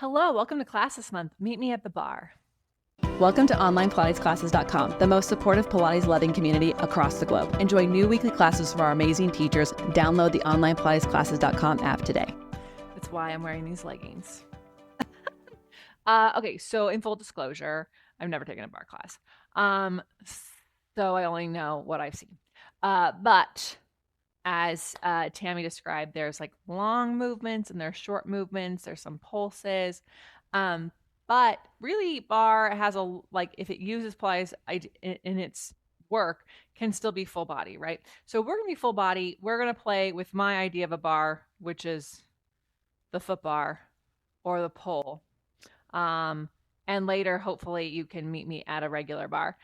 Hello, welcome to class this month. Meet me at the bar. Welcome to OnlinePilatesClasses.com, the most supportive Pilates-loving community across the globe. Enjoy new weekly classes from our amazing teachers. Download the OnlinePilatesClasses.com app today. That's why I'm wearing these leggings. Okay, so in full disclosure, I've never taken a bar class. So I only know what I've seen. But as Tammy described, there's like long movements and there's short movements. There's some pulses. But really bar has if it uses Pilates in its work, can still be full body, right? So we're gonna be full body. We're gonna play with my idea of a bar, which is the foot bar or the pole. And later, hopefully, you can meet me at a regular bar.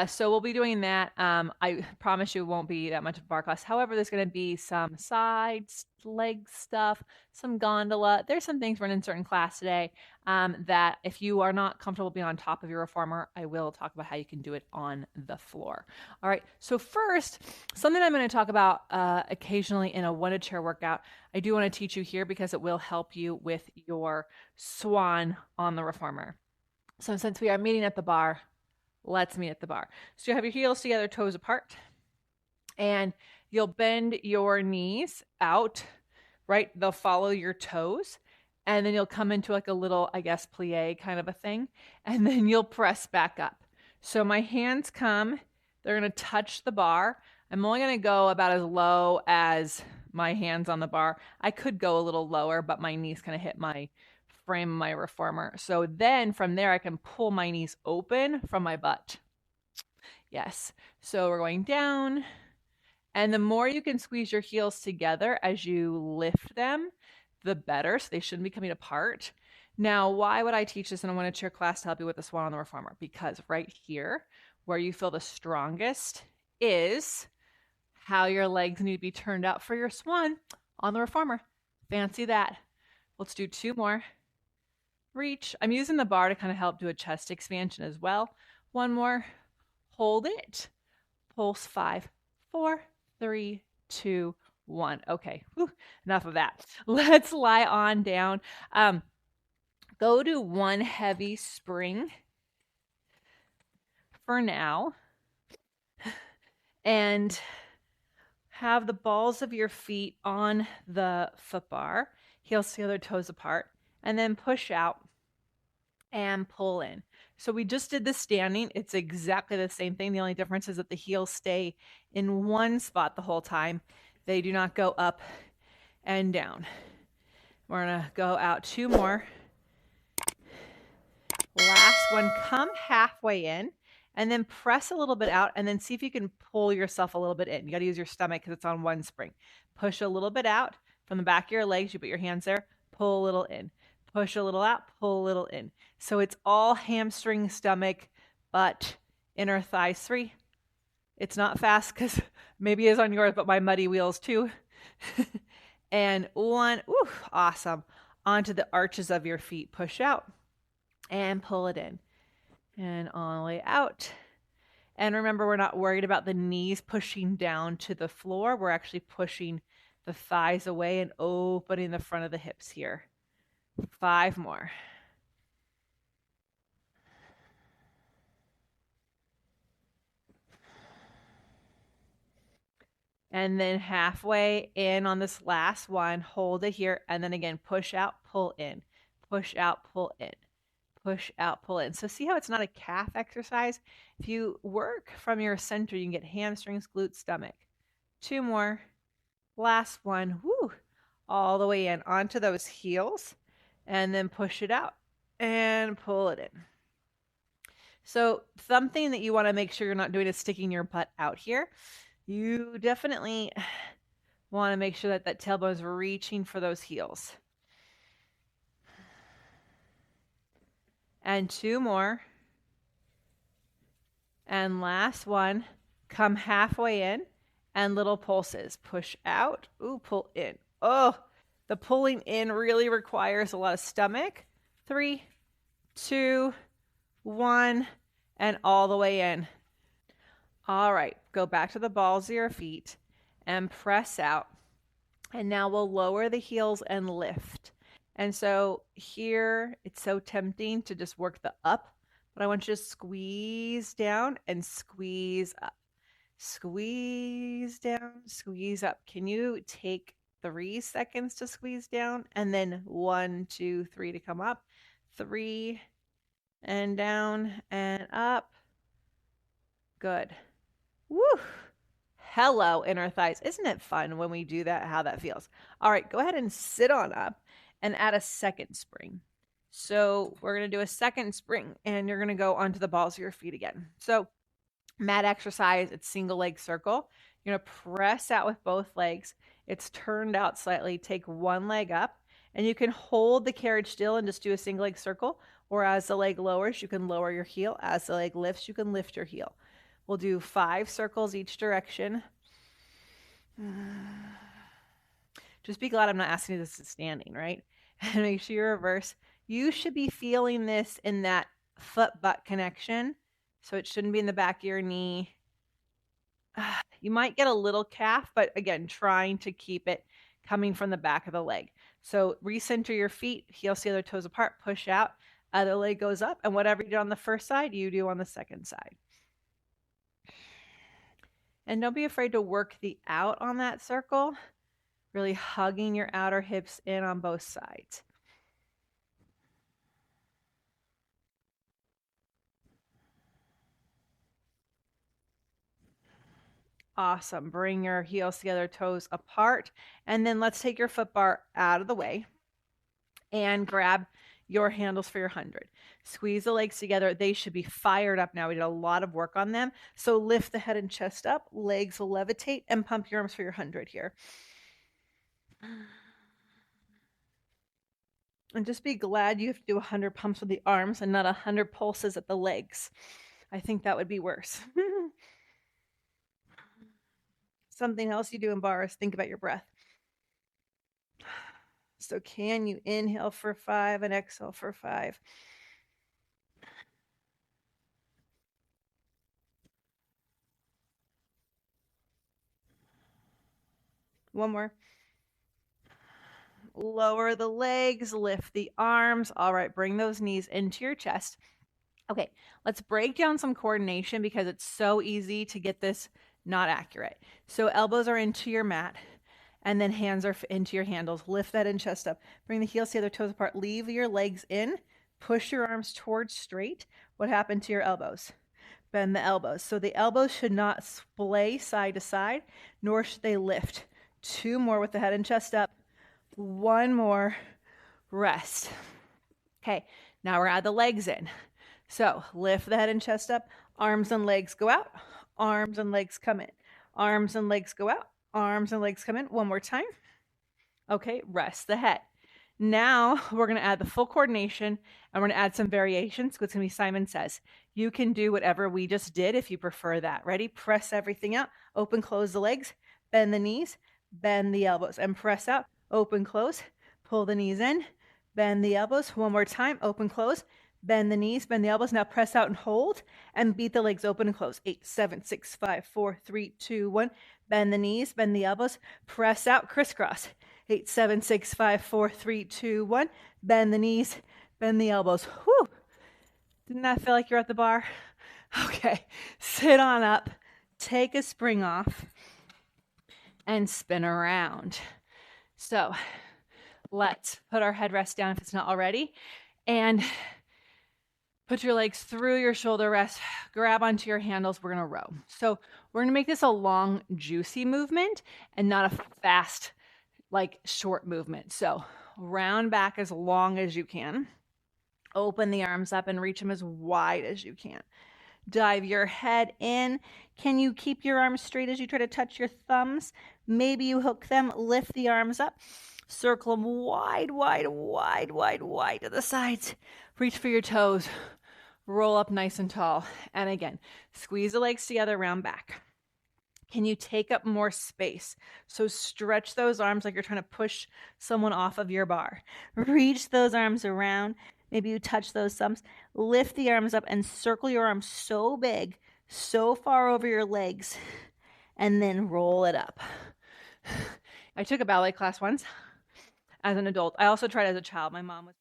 So we'll be doing that. I promise you it won't be that much of a bar class. However, there's going to be some sides, leg stuff, some gondola. There's some things running in certain class today that if you are not comfortable being on top of your reformer, I will talk about how you can do it on the floor. All right. So first, something I'm going to talk about occasionally in a one-to-chair workout, I do want to teach you here because it will help you with your swan on the reformer. So since we are meeting at the bar, let's meet at the bar. So you have your heels together, toes apart, and you'll bend your knees out, right? They'll follow your toes, and then you'll come into like a little, I guess, plie kind of a thing, and then you'll press back up. So my hands come, they're going to touch the bar. I'm only going to go about as low as my hands on the bar. I could go a little lower, but my knees kind of hit my frame of my reformer. So then from there, I can pull my knees open from my butt. Yes. So we're going down. And the more you can squeeze your heels together as you lift them, the better. So they shouldn't be coming apart. Now, why would I teach this in a one-to-chair class to help you with the swan on the reformer? Because right here, where you feel the strongest is how your legs need to be turned out for your swan on the reformer. Fancy that. Let's do two more. Reach. I'm using the bar to kind of help do a chest expansion as well. One more. Hold it. Pulse 5, 4, 3, 2, 1. Okay. Whew. Enough of that. Let's lie on down. Go to one heavy spring for now. And have the balls of your feet on the foot bar. Heels together, toes apart. And then push out and pull in. So we just did the standing. It's exactly the same thing. The only difference is that the heels stay in one spot the whole time. They do not go up and down. We're going to go out two more. Last one, come halfway in and then press a little bit out and then see if you can pull yourself a little bit in. You got to use your stomach because it's on one spring. Push a little bit out from the back of your legs. You put your hands there, pull a little in. Push a little out, pull a little in. So it's all hamstring, stomach, butt, inner thighs. 3. It's not fast because maybe it's on yours, but my muddy wheels too. And 1. Ooh, awesome. Onto the arches of your feet. Push out and pull it in. And on the way out. And remember, we're not worried about the knees pushing down to the floor. We're actually pushing the thighs away and opening the front of the hips here. 5 more. And then halfway in on this last one, hold it here. And then again, push out, pull in, push out, pull in, push out, pull in. So see how it's not a calf exercise? If you work from your center, you can get hamstrings, glutes, stomach. 2 more. Last one. Woo. All the way in onto those heels. And then push it out and pull it in. So something that you want to make sure you're not doing is sticking your butt out here. You definitely want to make sure that that tailbone is reaching for those heels. And 2 more. And last one, come halfway in and little pulses. Push out, ooh, pull in. Oh, the pulling in really requires a lot of stomach. 3, 2, 1, and all the way in. All right, go back to the balls of your feet and press out. And now we'll lower the heels and lift. And so here it's so tempting to just work the up, but I want you to squeeze down and squeeze up. Squeeze down, squeeze up. Can you take 3 seconds to squeeze down and then 1, 2, 3 to come up? 3 and down and up. Good. Woo! Hello, inner thighs. Isn't it fun when we do that, how that feels? All right, go ahead and sit on up and add a second spring. So we're going to do a second spring, and you're going to go onto the balls of your feet again. So mat exercise, it's single leg circle. You're going to press out with both legs. It's turned out slightly. Take one leg up, and you can hold the carriage still and just do a single leg circle. Or as the leg lowers, you can lower your heel. As the leg lifts, you can lift your heel. We'll do 5 circles each direction. Just be glad I'm not asking you this is standing, right? And make sure you reverse. You should be feeling this in that foot-butt connection. So it shouldn't be in the back of your knee. You might get a little calf, but again, trying to keep it coming from the back of the leg. So recenter your feet, heel see other toes apart, push out, other leg goes up, and whatever you do on the first side, you do on the second side. And don't be afraid to work the out on that circle, really hugging your outer hips in on both sides. Awesome. Bring your heels together, toes apart. And then let's take your foot bar out of the way and grab your handles for your 100. Squeeze the legs together. They should be fired up now. We did a lot of work on them. So lift the head and chest up. Legs will levitate, and pump your arms for your 100 here. And just be glad you have to do 100 pumps with the arms and not 100 pulses at the legs. I think that would be worse. Something else you do in barre is think about your breath. So can you inhale for 5 and exhale for 5? One more. Lower the legs, lift the arms. All right, bring those knees into your chest. Okay, let's break down some coordination because it's so easy to get this not accurate. So elbows are into your mat, and then hands are into your handles. Lift that in, chest up. Bring the heels to the other toes apart. Leave your legs in. Push your arms towards straight. What happened to your elbows? Bend the elbows. So the elbows should not splay side to side, nor should they lift. 2 more with the head and chest up. 1 more. Rest. Okay, now we're add the legs in. So lift the head and chest up. Arms and legs go out. Arms and legs come in. Arms and legs go out. Arms and legs come in. One more time. Okay, rest the head. Now we're going to add the full coordination, and we're going to add some variations. It's going to be Simon Says. You can do whatever we just did if you prefer that. Ready? Press everything out. Open, close the legs. Bend the knees. Bend the elbows. And press out. Open, close. Pull the knees in. Bend the elbows. One more time. Open, close. Bend the knees, bend the elbows. Now press out and hold, and beat the legs open and close. 8, 7, 6, 5, 4, 3, 2, 1. Bend the knees, bend the elbows. Press out, crisscross. 8, 7, 6, 5, 4, 3, 2, 1. Bend the knees, bend the elbows. Whew. Didn't that feel like you're at the bar? Okay, sit on up, take a spring off, and spin around. So let's put our headrest down if it's not already, and put your legs through your shoulder rest, grab onto your handles. We're going to row. So we're going to make this a long, juicy movement and not a fast, like short movement. So round back as long as you can. Open the arms up and reach them as wide as you can. Dive your head in. Can you keep your arms straight as you try to touch your thumbs? Maybe you hook them, lift the arms up, circle them wide, wide, wide, wide, wide to the sides. Reach for your toes. Roll up nice and tall. And again, squeeze the legs together, round back. Can you take up more space? So stretch those arms like you're trying to push someone off of your bar. Reach those arms around. Maybe you touch those thumbs. Lift the arms up and circle your arms so big, so far over your legs, and then roll it up. I took a ballet class once, as an adult. I also tried as a child. My mom was